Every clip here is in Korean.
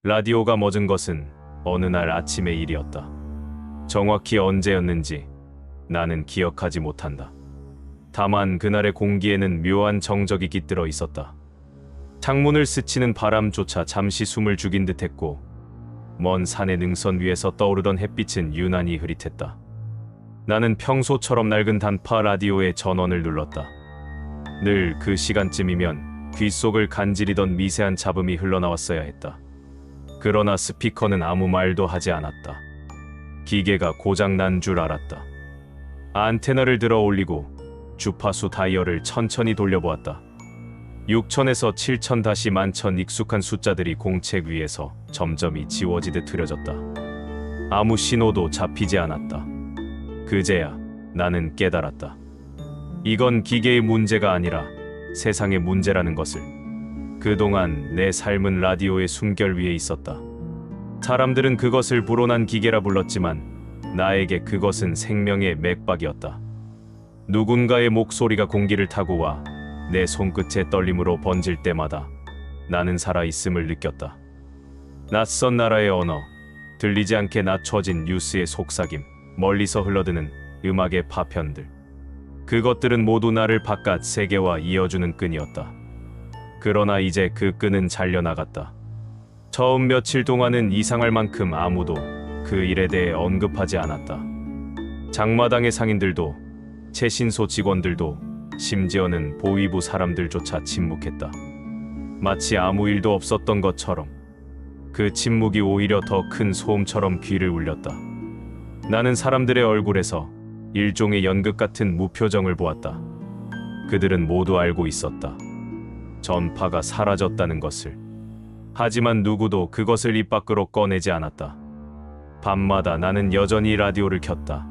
라디오가 멎은 것은 어느 날 아침의 일이었다. 정확히 언제였는지 나는 기억하지 못한다. 다만 그날의 공기에는 묘한 정적이 깃들어 있었다. 창문을 스치는 바람조차 잠시 숨을 죽인 듯했고 먼 산의 능선 위에서 떠오르던 햇빛은 유난히 흐릿했다. 나는 평소처럼 낡은 단파 라디오의 전원을 눌렀다. 늘 그 시간쯤이면 귓속을 간지리던 미세한 잡음이 흘러나왔어야 했다. 그러나 스피커는 아무 말도 하지 않았다. 기계가 고장난 줄 알았다. 안테나를 들어 올리고 주파수 다이얼을 천천히 돌려보았다. 6000에서 7000 다시 11000 익숙한 숫자들이 공책 위에서 점점이 지워지듯 흐려졌다. 아무 신호도 잡히지 않았다. 그제야 나는 깨달았다. 이건 기계의 문제가 아니라 세상의 문제라는 것을. 그동안 내 삶은 라디오의 숨결 위에 있었다. 사람들은 그것을 불온한 기계라 불렀지만 나에게 그것은 생명의 맥박이었다. 누군가의 목소리가 공기를 타고 와 내 손끝의 떨림으로 번질 때마다 나는 살아있음을 느꼈다. 낯선 나라의 언어, 들리지 않게 낮춰진 뉴스의 속삭임, 멀리서 흘러드는 음악의 파편들. 그것들은 모두 나를 바깥 세계와 이어주는 끈이었다. 그러나 이제 그 끈은 잘려나갔다. 처음 며칠 동안은 이상할 만큼 아무도 그 일에 대해 언급하지 않았다. 장마당의 상인들도, 최신소 직원들도, 심지어는 보위부 사람들조차 침묵했다. 마치 아무 일도 없었던 것처럼. 그 침묵이 오히려 더 큰 소음처럼 귀를 울렸다. 나는 사람들의 얼굴에서 일종의 연극 같은 무표정을 보았다. 그들은 모두 알고 있었다. 전파가 사라졌다는 것을. 하지만 누구도 그것을 입 밖으로 꺼내지 않았다. 밤마다 나는 여전히 라디오를 켰다.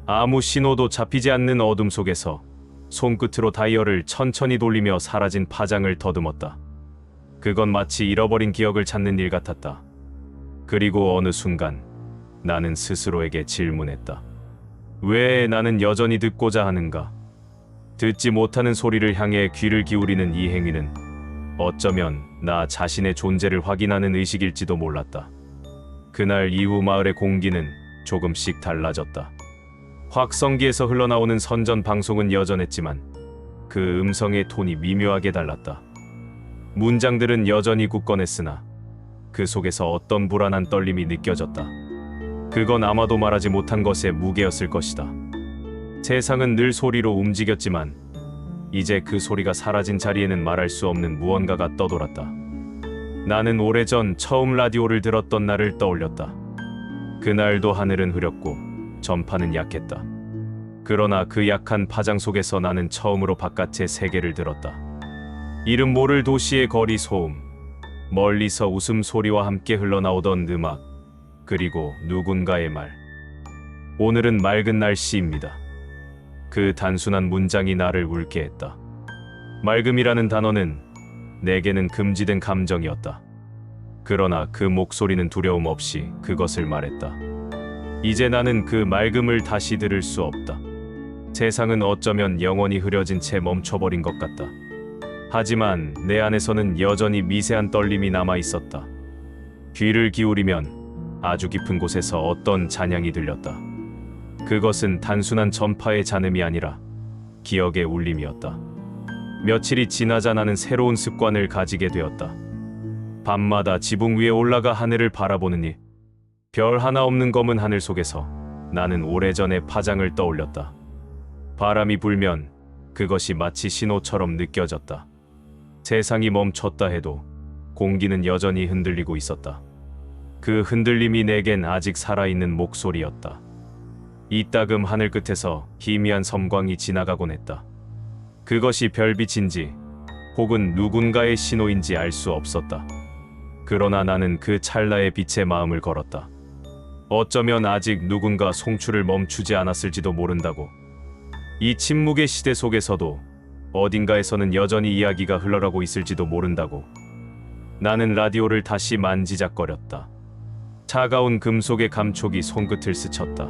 아무 신호도 잡히지 않는 어둠 속에서 손끝으로 다이얼을 천천히 돌리며 사라진 파장을 더듬었다. 그건 마치 잃어버린 기억을 찾는 일 같았다. 그리고 어느 순간 나는 스스로에게 질문했다. 왜 나는 여전히 듣고자 하는가? 듣지 못하는 소리를 향해 귀를 기울이는 이 행위는 어쩌면 나 자신의 존재를 확인하는 의식일지도 몰랐다. 그날 이후 마을의 공기는 조금씩 달라졌다. 확성기에서 흘러나오는 선전 방송은 여전했지만 그 음성의 톤이 미묘하게 달랐다. 문장들은 여전히 굳건했으나 그 속에서 어떤 불안한 떨림이 느껴졌다. 그건 아마도 말하지 못한 것의 무게였을 것이다. 세상은 늘 소리로 움직였지만 이제 그 소리가 사라진 자리에는 말할 수 없는 무언가가 떠돌았다. 나는 오래전 처음 라디오를 들었던 날을 떠올렸다. 그날도 하늘은 흐렸고 전파는 약했다. 그러나 그 약한 파장 속에서 나는 처음으로 바깥의 세계를 들었다. 이름 모를 도시의 거리 소음, 멀리서 웃음소리와 함께 흘러나오던 음악, 그리고 누군가의 말. 오늘은 맑은 날씨입니다. 그 단순한 문장이 나를 울게 했다. 맑음이라는 단어는 내게는 금지된 감정이었다. 그러나 그 목소리는 두려움 없이 그것을 말했다. 이제 나는 그 맑음을 다시 들을 수 없다. 세상은 어쩌면 영원히 흐려진 채 멈춰버린 것 같다. 하지만 내 안에서는 여전히 미세한 떨림이 남아 있었다. 귀를 기울이면 아주 깊은 곳에서 어떤 잔향이 들렸다. 그것은 단순한 전파의 잔음이 아니라 기억의 울림이었다. 며칠이 지나자 나는 새로운 습관을 가지게 되었다. 밤마다 지붕 위에 올라가 하늘을 바라보는 일. 별 하나 없는 검은 하늘 속에서 나는 오래전의 파장을 떠올렸다. 바람이 불면 그것이 마치 신호처럼 느껴졌다. 세상이 멈췄다 해도 공기는 여전히 흔들리고 있었다. 그 흔들림이 내겐 아직 살아있는 목소리였다. 이따금 하늘 끝에서 희미한 섬광이 지나가곤 했다. 그것이 별빛인지 혹은 누군가의 신호인지 알 수 없었다. 그러나 나는 그 찰나의 빛에 마음을 걸었다. 어쩌면 아직 누군가 송출을 멈추지 않았을지도 모른다고. 이 침묵의 시대 속에서도 어딘가에서는 여전히 이야기가 흘러가고 있을지도 모른다고. 나는 라디오를 다시 만지작거렸다. 차가운 금속의 감촉이 손끝을 스쳤다.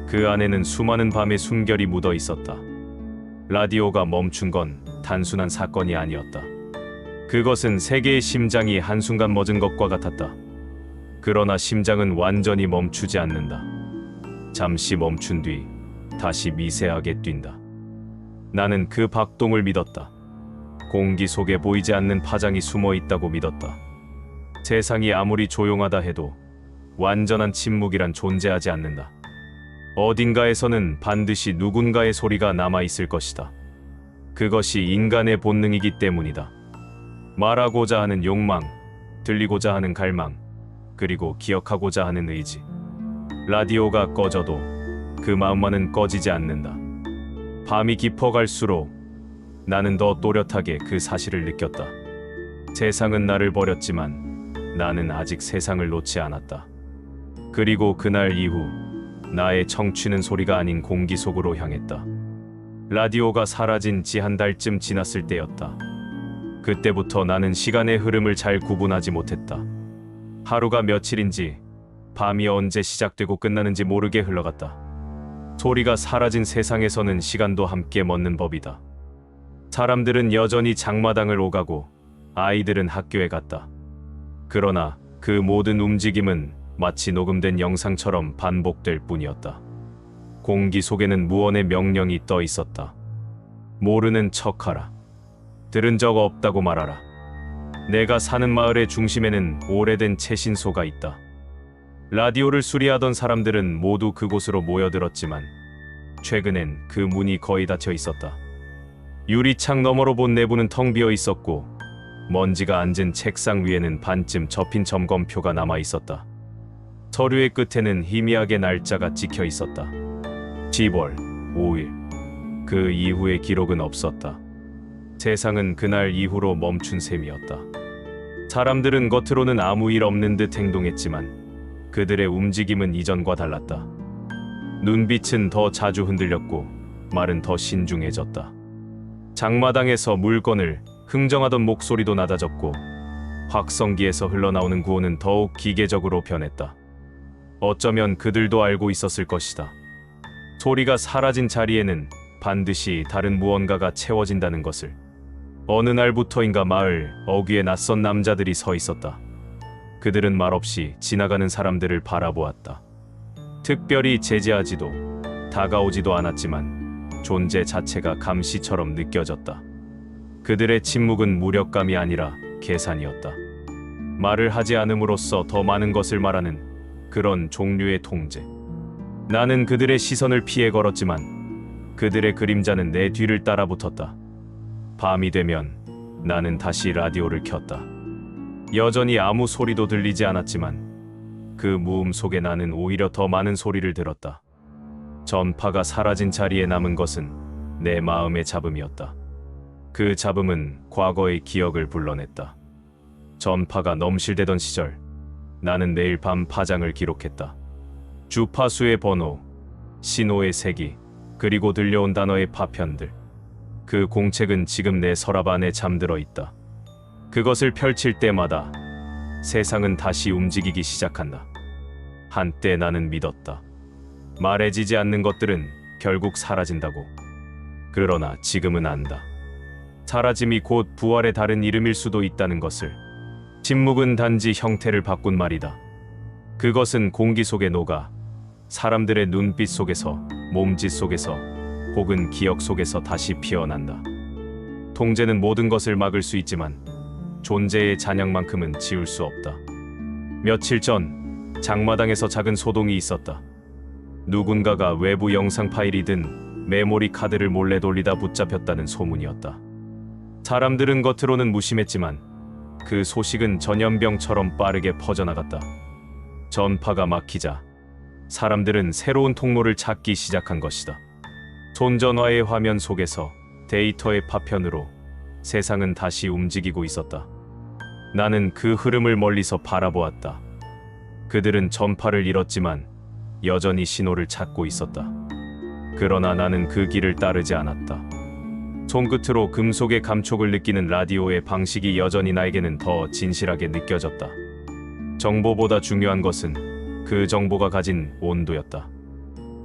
그 안에는 수많은 밤의 숨결이 묻어 있었다. 라디오가 멈춘 건 단순한 사건이 아니었다. 그것은 세계의 심장이 한순간 멎은 것과 같았다. 그러나 심장은 완전히 멈추지 않는다. 잠시 멈춘 뒤 다시 미세하게 뛴다. 나는 그 박동을 믿었다. 공기 속에 보이지 않는 파장이 숨어 있다고 믿었다. 세상이 아무리 조용하다 해도 완전한 침묵이란 존재하지 않는다. 어딘가에서는 반드시 누군가의 소리가 남아 있을 것이다. 그것이 인간의 본능이기 때문이다. 말하고자 하는 욕망, 들리고자 하는 갈망, 그리고 기억하고자 하는 의지. 라디오가 꺼져도 그 마음만은 꺼지지 않는다. 밤이 깊어갈수록 나는 더 또렷하게 그 사실을 느꼈다. 세상은 나를 버렸지만 나는 아직 세상을 놓지 않았다. 그리고 그날 이후 나의 청취는 소리가 아닌 공기 속으로 향했다. 라디오가 사라진 지 한 달쯤 지났을 때였다. 그때부터 나는 시간의 흐름을 잘 구분하지 못했다. 하루가 며칠인지 밤이 언제 시작되고 끝나는지 모르게 흘러갔다. 소리가 사라진 세상에서는 시간도 함께 멎는 법이다. 사람들은 여전히 장마당을 오가고 아이들은 학교에 갔다. 그러나 그 모든 움직임은 마치 녹음된 영상처럼 반복될 뿐이었다. 공기 속에는 무언의 명령이 떠 있었다. 모르는 척하라. 들은 적 없다고 말하라. 내가 사는 마을의 중심에는 오래된 채신소가 있다. 라디오를 수리하던 사람들은 모두 그곳으로 모여들었지만 최근엔 그 문이 거의 닫혀 있었다. 유리창 너머로 본 내부는 텅 비어 있었고 먼지가 앉은 책상 위에는 반쯤 접힌 점검표가 남아 있었다. 서류의 끝에는 희미하게 날짜가 찍혀 있었다. 10월 5일. 그 이후의 기록은 없었다. 세상은 그날 이후로 멈춘 셈이었다. 사람들은 겉으로는 아무 일 없는 듯 행동했지만 그들의 움직임은 이전과 달랐다. 눈빛은 더 자주 흔들렸고 말은 더 신중해졌다. 장마당에서 물건을 흥정하던 목소리도 낮아졌고 확성기에서 흘러나오는 구호는 더욱 기계적으로 변했다. 어쩌면 그들도 알고 있었을 것이다. 소리가 사라진 자리에는 반드시 다른 무언가가 채워진다는 것을. 어느 날부터인가 마을 어귀에 낯선 남자들이 서 있었다. 그들은 말없이 지나가는 사람들을 바라보았다. 특별히 제지하지도 다가오지도 않았지만 존재 자체가 감시처럼 느껴졌다. 그들의 침묵은 무력감이 아니라 계산이었다. 말을 하지 않음으로써 더 많은 것을 말하는 그런 종류의 통제. 나는 그들의 시선을 피해 걸었지만 그들의 그림자는 내 뒤를 따라 붙었다. 밤이 되면 나는 다시 라디오를 켰다. 여전히 아무 소리도 들리지 않았지만 그 무음 속에 나는 오히려 더 많은 소리를 들었다. 전파가 사라진 자리에 남은 것은 내 마음의 잡음이었다. 그 잡음은 과거의 기억을 불러냈다. 전파가 넘실대던 시절, 나는 매일 밤 파장을 기록했다. 주파수의 번호, 신호의 세기, 그리고 들려온 단어의 파편들. 그 공책은 지금 내 서랍 안에 잠들어 있다. 그것을 펼칠 때마다 세상은 다시 움직이기 시작한다. 한때 나는 믿었다. 말해지지 않는 것들은 결국 사라진다고. 그러나 지금은 안다. 사라짐이 곧 부활의 다른 이름일 수도 있다는 것을. 침묵은 단지 형태를 바꾼 말이다. 그것은 공기 속에 녹아 사람들의 눈빛 속에서, 몸짓 속에서, 혹은 기억 속에서 다시 피어난다. 통제는 모든 것을 막을 수 있지만 존재의 잔향만큼은 지울 수 없다. 며칠 전 장마당에서 작은 소동이 있었다. 누군가가 외부 영상 파일이든 메모리 카드를 몰래 돌리다 붙잡혔다는 소문이었다. 사람들은 겉으로는 무심했지만 그 소식은 전염병처럼 빠르게 퍼져나갔다. 전파가 막히자 사람들은 새로운 통로를 찾기 시작한 것이다. 손전화의 화면 속에서 데이터의 파편으로 세상은 다시 움직이고 있었다. 나는 그 흐름을 멀리서 바라보았다. 그들은 전파를 잃었지만 여전히 신호를 찾고 있었다. 그러나 나는 그 길을 따르지 않았다. 손끝으로 금속의 감촉을 느끼는 라디오의 방식이 여전히 나에게는 더 진실하게 느껴졌다. 정보보다 중요한 것은 그 정보가 가진 온도였다.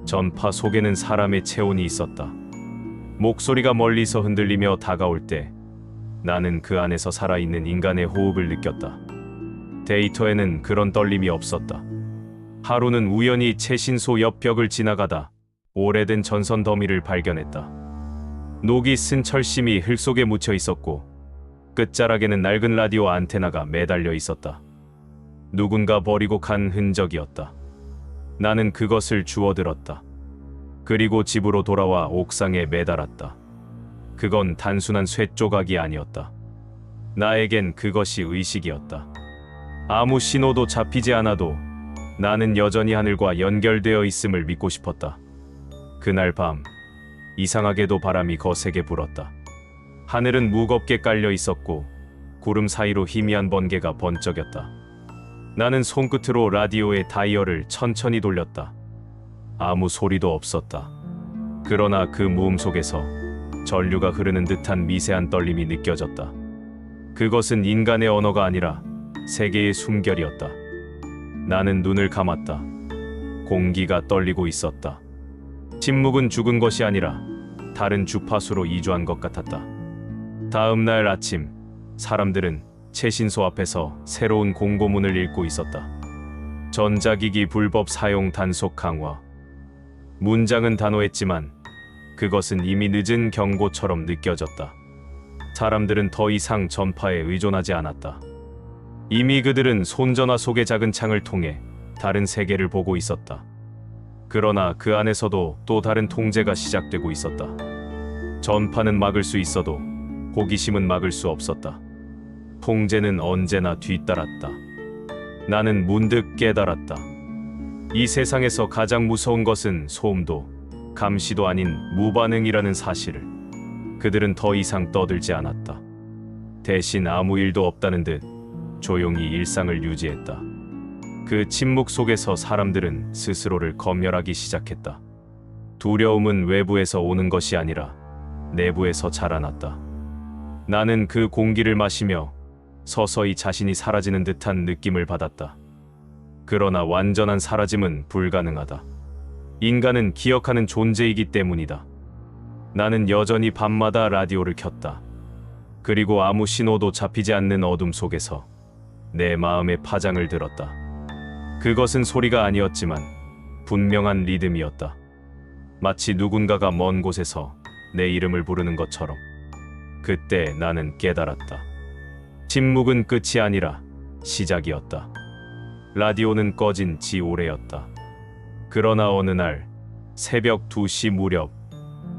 전파 속에는 사람의 체온이 있었다. 목소리가 멀리서 흔들리며 다가올 때 나는 그 안에서 살아있는 인간의 호흡을 느꼈다. 데이터에는 그런 떨림이 없었다. 하루는 우연히 최신소 옆 벽을 지나가다 오래된 전선 더미를 발견했다. 녹이 쓴 철심이 흙 속에 묻혀 있었고 끝자락에는 낡은 라디오 안테나가 매달려 있었다. 누군가 버리고 간 흔적이었다. 나는 그것을 주워들었다. 그리고 집으로 돌아와 옥상에 매달았다. 그건 단순한 쇠 조각이 아니었다. 나에겐 그것이 의식이었다. 아무 신호도 잡히지 않아도 나는 여전히 하늘과 연결되어 있음을 믿고 싶었다. 그날 밤 이상하게도 바람이 거세게 불었다. 하늘은 무겁게 깔려 있었고 구름 사이로 희미한 번개가 번쩍였다. 나는 손끝으로 라디오의 다이얼을 천천히 돌렸다. 아무 소리도 없었다. 그러나 그 무음 속에서 전류가 흐르는 듯한 미세한 떨림이 느껴졌다. 그것은 인간의 언어가 아니라 세계의 숨결이었다. 나는 눈을 감았다. 공기가 떨리고 있었다. 침묵은 죽은 것이 아니라 다른 주파수로 이주한 것 같았다. 다음 날 아침, 사람들은 최신소 앞에서 새로운 공고문을 읽고 있었다. 전자기기 불법 사용 단속 강화. 문장은 단호했지만 그것은 이미 늦은 경고처럼 느껴졌다. 사람들은 더 이상 전파에 의존하지 않았다. 이미 그들은 손전화 속의 작은 창을 통해 다른 세계를 보고 있었다. 그러나 그 안에서도 또 다른 통제가 시작되고 있었다. 전파는 막을 수 있어도 호기심은 막을 수 없었다. 통제는 언제나 뒤따랐다. 나는 문득 깨달았다. 이 세상에서 가장 무서운 것은 소음도 감시도 아닌 무반응이라는 사실을. 그들은 더 이상 떠들지 않았다. 대신 아무 일도 없다는 듯 조용히 일상을 유지했다. 그 침묵 속에서 사람들은 스스로를 검열하기 시작했다. 두려움은 외부에서 오는 것이 아니라 내부에서 자라났다. 나는 그 공기를 마시며 서서히 자신이 사라지는 듯한 느낌을 받았다. 그러나 완전한 사라짐은 불가능하다. 인간은 기억하는 존재이기 때문이다. 나는 여전히 밤마다 라디오를 켰다. 그리고 아무 신호도 잡히지 않는 어둠 속에서 내 마음의 파장을 들었다. 그것은 소리가 아니었지만 분명한 리듬이었다. 마치 누군가가 먼 곳에서 내 이름을 부르는 것처럼. 그때 나는 깨달았다. 침묵은 끝이 아니라 시작이었다. 라디오는 꺼진 지 오래였다. 그러나 어느 날 새벽 2시 무렵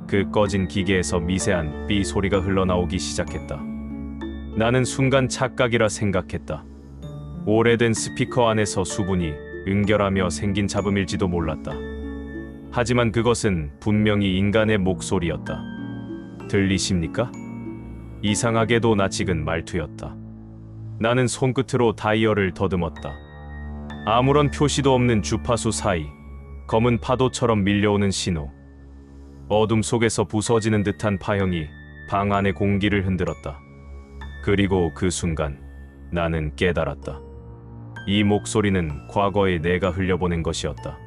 그 꺼진 기계에서 미세한 삐 소리가 흘러나오기 시작했다. 나는 순간 착각이라 생각했다. 오래된 스피커 안에서 수분이 응결하며 생긴 잡음일지도 몰랐다. 하지만 그것은 분명히 인간의 목소리였다. 들리십니까? 이상하게도 낯익은 말투였다. 나는 손끝으로 다이얼을 더듬었다. 아무런 표시도 없는 주파수 사이 검은 파도처럼 밀려오는 신호. 어둠 속에서 부서지는 듯한 파형이 방 안의 공기를 흔들었다. 그리고 그 순간 나는 깨달았다. 이 목소리는 과거에 내가 흘려보낸 것이었다.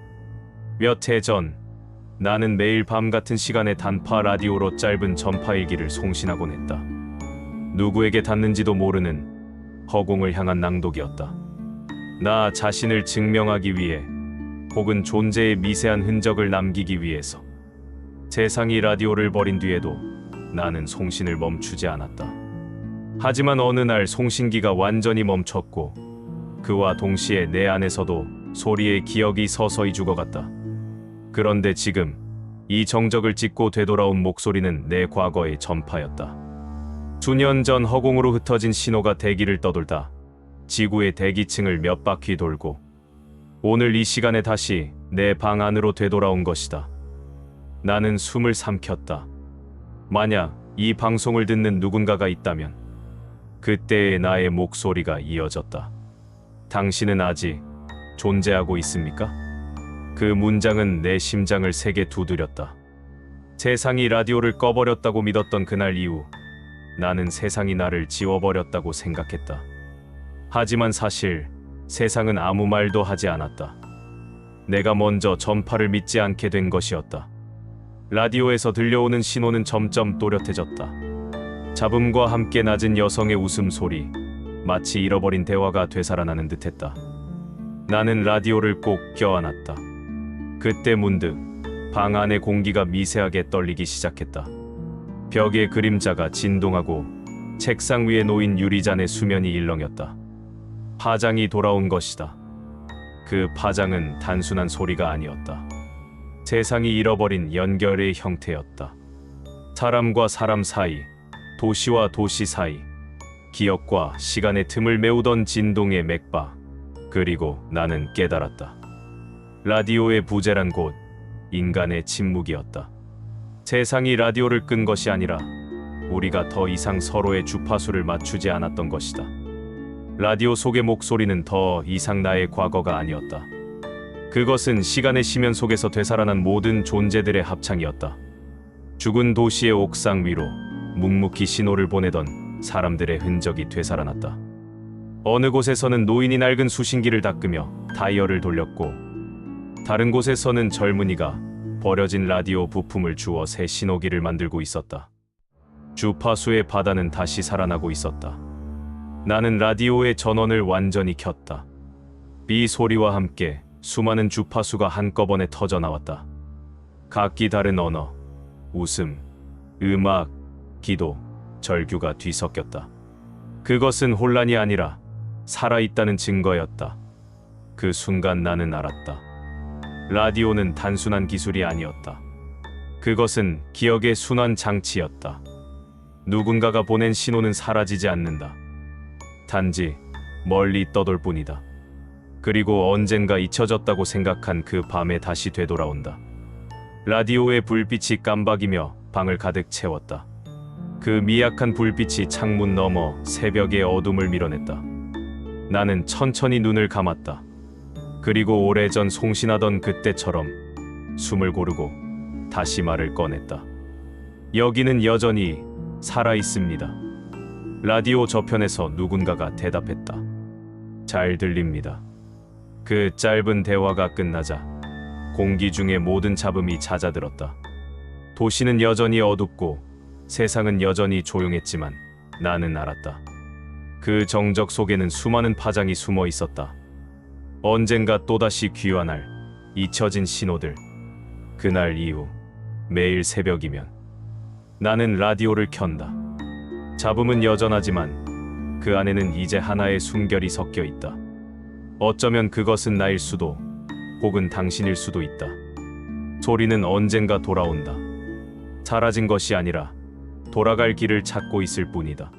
몇 해 전 나는 매일 밤 같은 시간에 단파 라디오로 짧은 전파일기를 송신하곤 했다. 누구에게 닿는지도 모르는 허공을 향한 낭독이었다. 나 자신을 증명하기 위해 혹은 존재의 미세한 흔적을 남기기 위해서. 세상이 라디오를 버린 뒤에도 나는 송신을 멈추지 않았다. 하지만 어느 날 송신기가 완전히 멈췄고 그와 동시에 내 안에서도 소리의 기억이 서서히 죽어갔다. 그런데 지금 이 정적을 찢고 되돌아온 목소리는 내 과거의 전파였다. 수년 전 허공으로 흩어진 신호가 대기를 떠돌다 지구의 대기층을 몇 바퀴 돌고 오늘 이 시간에 다시 내 방 안으로 되돌아온 것이다. 나는 숨을 삼켰다. 만약 이 방송을 듣는 누군가가 있다면 그때의 나의 목소리가 이어졌다. 당신은 아직 존재하고 있습니까? 그 문장은 내 심장을 세게 두드렸다. 세상이 라디오를 꺼버렸다고 믿었던 그날 이후 나는 세상이 나를 지워버렸다고 생각했다. 하지만 사실 세상은 아무 말도 하지 않았다. 내가 먼저 전파를 믿지 않게 된 것이었다. 라디오에서 들려오는 신호는 점점 또렷해졌다. 잡음과 함께 낮은 여성의 웃음소리, 마치 잃어버린 대화가 되살아나는 듯했다. 나는 라디오를 꼭 껴안았다. 그때 문득 방 안의 공기가 미세하게 떨리기 시작했다. 벽의 그림자가 진동하고 책상 위에 놓인 유리잔의 수면이 일렁였다. 파장이 돌아온 것이다. 그 파장은 단순한 소리가 아니었다. 세상이 잃어버린 연결의 형태였다. 사람과 사람 사이, 도시와 도시 사이, 기억과 시간의 틈을 메우던 진동의 맥박. 그리고 나는 깨달았다. 라디오의 부재란 곧 인간의 침묵이었다. 세상이 라디오를 끈 것이 아니라 우리가 더 이상 서로의 주파수를 맞추지 않았던 것이다. 라디오 속의 목소리는 더 이상 나의 과거가 아니었다. 그것은 시간의 심연 속에서 되살아난 모든 존재들의 합창이었다. 죽은 도시의 옥상 위로 묵묵히 신호를 보내던 사람들의 흔적이 되살아났다. 어느 곳에서는 노인이 낡은 수신기를 닦으며 다이얼을 돌렸고, 다른 곳에서는 젊은이가 버려진 라디오 부품을 주워 새 신호기를 만들고 있었다. 주파수의 바다는 다시 살아나고 있었다. 나는 라디오의 전원을 완전히 켰다. 비 소리와 함께 수많은 주파수가 한꺼번에 터져 나왔다. 각기 다른 언어, 웃음, 음악, 기도, 절규가 뒤섞였다. 그것은 혼란이 아니라 살아있다는 증거였다. 그 순간 나는 알았다. 라디오는 단순한 기술이 아니었다. 그것은 기억의 순환 장치였다. 누군가가 보낸 신호는 사라지지 않는다. 단지 멀리 떠돌 뿐이다. 그리고 언젠가 잊혀졌다고 생각한 그 밤에 다시 되돌아온다. 라디오의 불빛이 깜박이며 방을 가득 채웠다. 그 미약한 불빛이 창문 너머 새벽의 어둠을 밀어냈다. 나는 천천히 눈을 감았다. 그리고 오래전 송신하던 그때처럼 숨을 고르고 다시 말을 꺼냈다. 여기는 여전히 살아있습니다. 라디오 저편에서 누군가가 대답했다. 잘 들립니다. 그 짧은 대화가 끝나자 공기 중의 모든 잡음이 잦아들었다. 도시는 여전히 어둡고 세상은 여전히 조용했지만 나는 알았다. 그 정적 속에는 수많은 파장이 숨어 있었다. 언젠가 또다시 귀환할 잊혀진 신호들. 그날 이후 매일 새벽이면 나는 라디오를 켠다. 잡음은 여전하지만 그 안에는 이제 하나의 숨결이 섞여 있다. 어쩌면 그것은 나일 수도, 혹은 당신일 수도 있다. 소리는 언젠가 돌아온다. 사라진 것이 아니라 돌아갈 길을 찾고 있을 뿐이다.